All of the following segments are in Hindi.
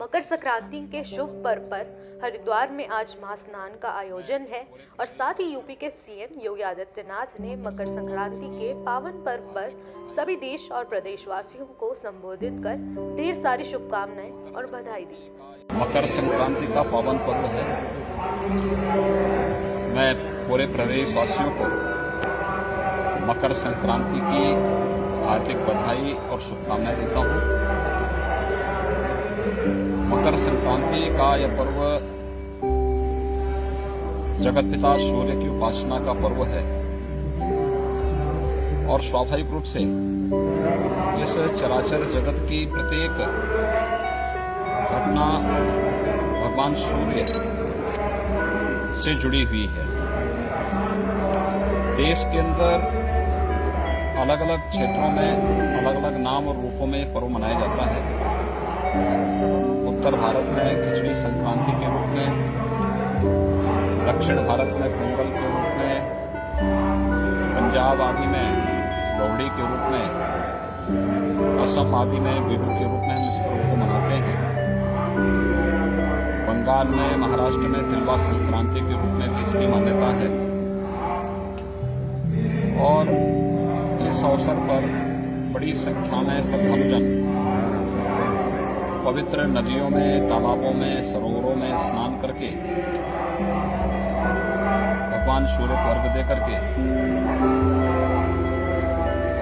मकर संक्रांति के शुभ पर्व पर हरिद्वार में आज महास्नान का आयोजन है और साथ ही यूपी के सीएम योगी आदित्यनाथ ने मकर संक्रांति के पावन पर्व पर सभी देश और प्रदेशवासियों को संबोधित कर ढेर सारी शुभकामनाएं और बधाई दी। मकर संक्रांति का पावन पर्व है। मैं पूरे प्रदेशवासियों को मकर संक्रांति की हार्दिक बधाई और शुभकामनाएं देता हूं। मकर संक्रांति का यह पर्व जगतपिता सूर्य की उपासना का पर्व है और स्वाभाविक रूप से इस चराचर जगत की प्रत्येक घटना भगवान सूर्य से जुड़ी हुई है। देश के अंदर अलग अलग क्षेत्रों में अलग अलग नाम और रूपों में पर्व मनाया जाता है। उत्तर भारत में खिचड़ी संक्रांति के रूप में, दक्षिण भारत में पोंगल के रूप में, पंजाब आदि में लोहड़ी के रूप में, असम आदि में बिहू के रूप में हम इस पर्व को मनाते हैं। बंगाल में, महाराष्ट्र में तिलवा संक्रांति के रूप में भी इसकी मान्यता है और इस अवसर पर बड़ी संख्या में श्रद्धालुजन पवित्र नदियों में, तालाबों में, सरोवरों में स्नान करके भगवान सूर्य को अर्घ्य दे करके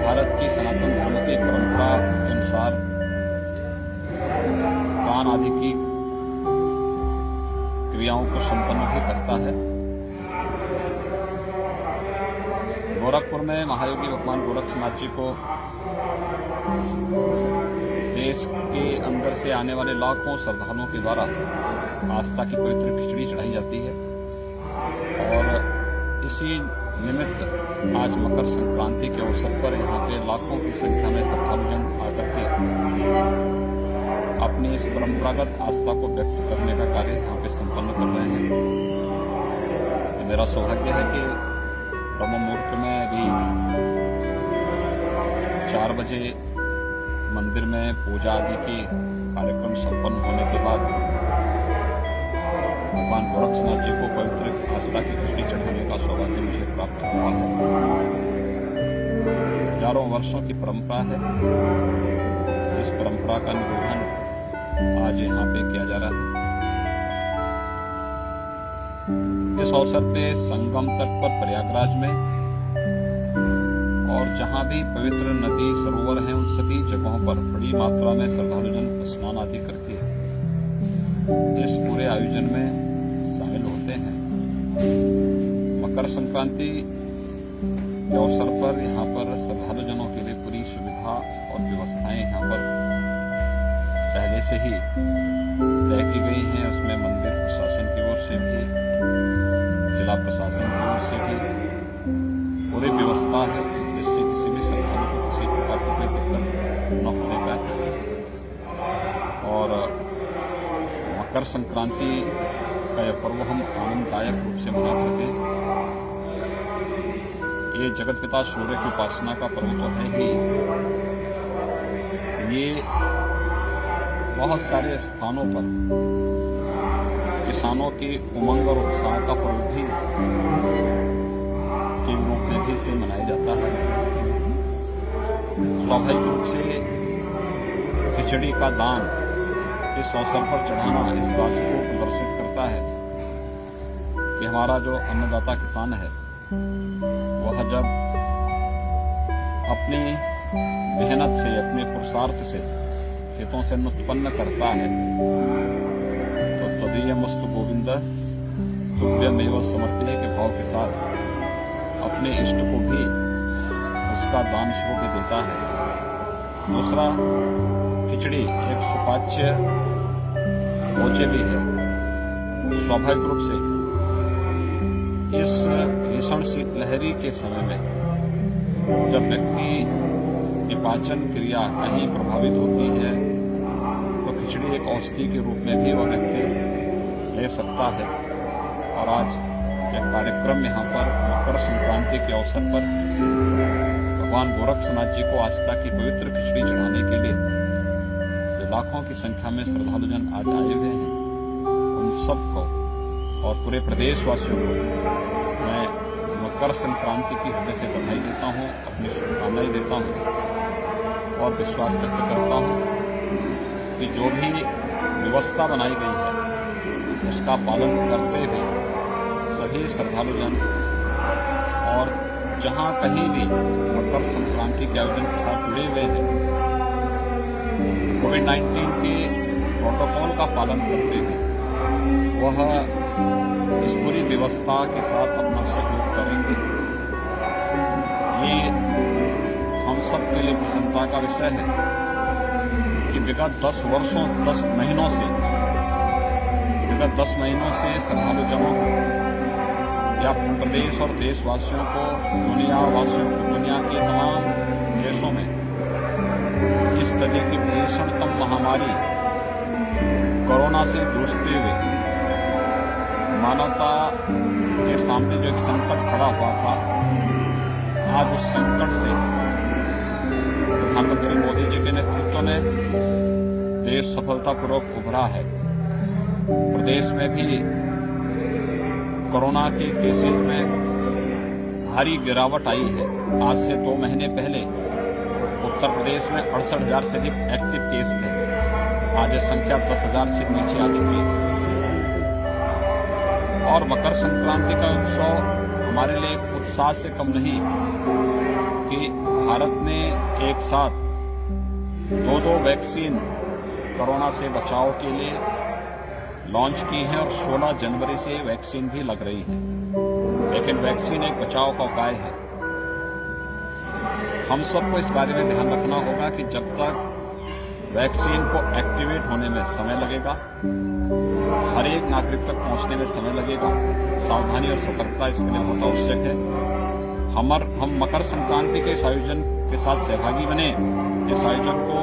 भारत की सनातन धर्म की परंपरा के अनुसार दान आदि की क्रियाओं को संपन्न भी करता है। गोरखपुर में महायोगी भगवान गोरक्षनाथ जी को देश के अंदर से आने वाले लाखों श्रद्धालुओं के द्वारा आस्था की पवित्र खिचड़ी चढ़ाई जाती है और इसी निमित्त आज मकर संक्रांति के अवसर पर यहाँ पे लाखों की संख्या में श्रद्धालुजन आकर के अपनी इस परंपरागत आस्था को व्यक्त करने का कार्य यहाँ पे संपन्न कर रहे हैं। तो मेरा सौभाग्य है कि ब्रह्म मुहूर्त में भी 4 बजे मंदिर में पूजा आदि की कार्यक्रम संपन्न होने के बाद भगवान गोरक्षनाथ जी को पवित्र आस्था की खिचड़ी चढ़ाने का सौभाग्य मुझे प्राप्त हुआ है। हजारों वर्षों की परंपरा है। इस परंपरा का निर्वहन आज यहाँ पे किया जा रहा है। इस अवसर पे संगम तट पर प्रयागराज में और जहां भी पवित्र नदी सरोवर हैं उन सभी जगहों पर बड़ी मात्रा में श्रद्धालुजन स्नान आदि करके इस पूरे आयोजन में शामिल होते हैं। मकर संक्रांति के अवसर पर यहाँ पर श्रद्धालुजनों के लिए पूरी सुविधा और व्यवस्थाएं यहाँ पर पहले से ही तय की गई हैं। उसमें मंदिर प्रशासन की ओर से भी, जिला प्रशासन की ओर से भी पूरी व्यवस्था है जिससे किसी भी श्रद्धालु को किसी प्रकार की कोई दिक्कत न होने पाए। और मकर संक्रांति का यह पर्व हम आनंददायक रूप से मना सकें। ये जगतपिता सूर्य की उपासना का पर्व तो है ही, ये बहुत सारे स्थानों पर किसानों की उमंग और उत्साह का पर्व भी के रूप में भी इसे मनाया जाता है। स्वाभाविक रूप से खिचड़ी का दान इस अवसर पर चढ़ाना इस बात को प्रदर्शित करता है कि हमारा जो अन्नदाता किसान है वह जब अपनी मेहनत से, अपने पुरुषार्थ से खेतों से अन्न उत्पन्न करता है तो तदीयमस्तु गोविंद तुभ्यमेव समर्पये के भाव के साथ अपने इष्ट को भी उसका दान स्वरूप देता है। दूसरा, खिचड़ी एक सुपाच्य भोज्य भी है। स्वाभाविक रूप से इस भीषण शीतलहरी के समय में जब व्यक्ति की पाचन क्रिया कहीं प्रभावित होती है तो खिचड़ी एक औषधि के रूप में भी वह व्यक्ति ले सकता है। और आज यह कार्यक्रम यहाँ पर मकर संक्रांति के अवसर पर भगवान गोरक्षनाथ जी को आस्था की पवित्र खिचड़ी चढ़ाने के लिए लाखों की संख्या में श्रद्धालुजन आज आए हुए हैं, उन सबको और पूरे प्रदेशवासियों को मैं मकर संक्रांति की हृदय से बधाई देता हूँ, अपनी शुभकामनाएं देता हूँ और विश्वास व्यक्त करता हूँ कि जो भी व्यवस्था बनाई गई है उसका पालन करते हुए सभी श्रद्धालुजन और जहाँ कहीं भी मकर संक्रांति के आयोजन के साथ जुड़े हुए हैं कोविड-19 के प्रोटोकॉल का पालन करते हुए वह इस पूरी व्यवस्था के साथ अपना सहयोग करेंगे। ये हम सब के लिए प्रसन्नता का विषय है कि विगत 10 महीनों से श्रद्धालुजनों को या प्रदेश और देशवासियों को, दुनिया के तमाम देशों में इस सदी की भीषणतम महामारी कोरोना से जूझते हुए मानवता के सामने जो एक संकट खड़ा हुआ था, आज उस संकट से प्रधानमंत्री मोदी जी के नेतृत्व में देश सफलतापूर्वक उभरा है। प्रदेश में भी कोरोना के केसेज में भारी गिरावट आई है। आज से 2 महीने पहले उत्तर प्रदेश में 68,000 से अधिक एक्टिव केस थे, आज ये संख्या 10,000 से नीचे आ चुकी है। और मकर संक्रांति का उत्सव हमारे लिए एक उत्साह से कम नहीं कि भारत ने एक साथ 2 वैक्सीन कोरोना से बचाव के लिए लॉन्च की हैं और 16 जनवरी से वैक्सीन भी लग रही है। लेकिन वैक्सीन एक बचाव का उपाय है। हम सबको इस बारे में ध्यान रखना होगा कि जब तक वैक्सीन को एक्टिवेट होने में समय लगेगा, हर एक नागरिक तक पहुंचने में समय लगेगा, सावधानी और सतर्कता इसके लिए बहुत आवश्यक है। हम मकर संक्रांति के इस आयोजन के साथ सहभागी बने, इस आयोजन को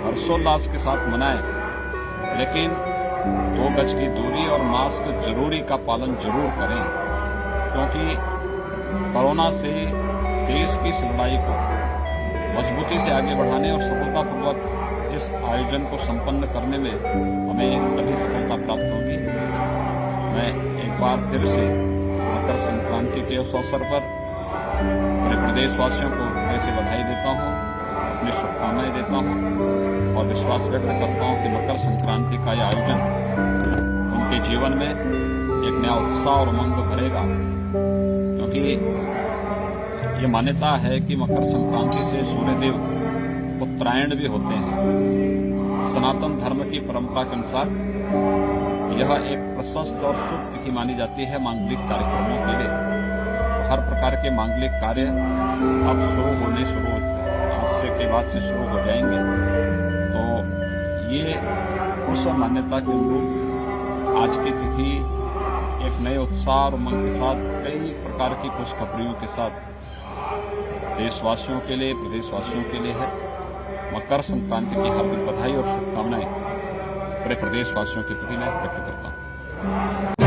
हर्षोल्लास के साथ मनाएं, लेकिन 2 गज की दूरी और मास्क जरूरी का पालन जरूर करें, क्योंकि कोरोना से देश की इस लड़ाई को मजबूती से आगे बढ़ाने और सफलतापूर्वक इस आयोजन को संपन्न करने में हमें तभी सफलता प्राप्त होगी। मैं एक बार फिर से मकर संक्रांति के उस अवसर पर अपने प्रदेशवासियों को हृदय से बधाई देता हूँ, अपनी शुभकामनाएं देता हूँ और विश्वास व्यक्त करता हूँ कि मकर संक्रांति का यह आयोजन उनके जीवन में एक नया उत्साह और उमंग भरेगा, क्योंकि ये मान्यता है कि मकर संक्रांति से सूर्यदेव उत्तरायण भी होते हैं। सनातन धर्म की परंपरा के अनुसार यह एक प्रशस्त और शुभ तिथि मानी जाती है मांगलिक कार्यक्रमों के लिए। हर प्रकार के मांगलिक कार्य अब आज से के बाद से शुरू हो जाएंगे। तो ये उस मान्यता के अनुरूप आज की तिथि एक नए उत्साह और उमंग के साथ कई प्रकार की खुशखबरियों के साथ देशवासियों के लिए, प्रदेशवासियों के लिए है। मकर संक्रांति की हार्दिक बधाई और शुभकामनाएं पूरे प्रदेशवासियों के प्रति मैं व्यक्त करता हूँ।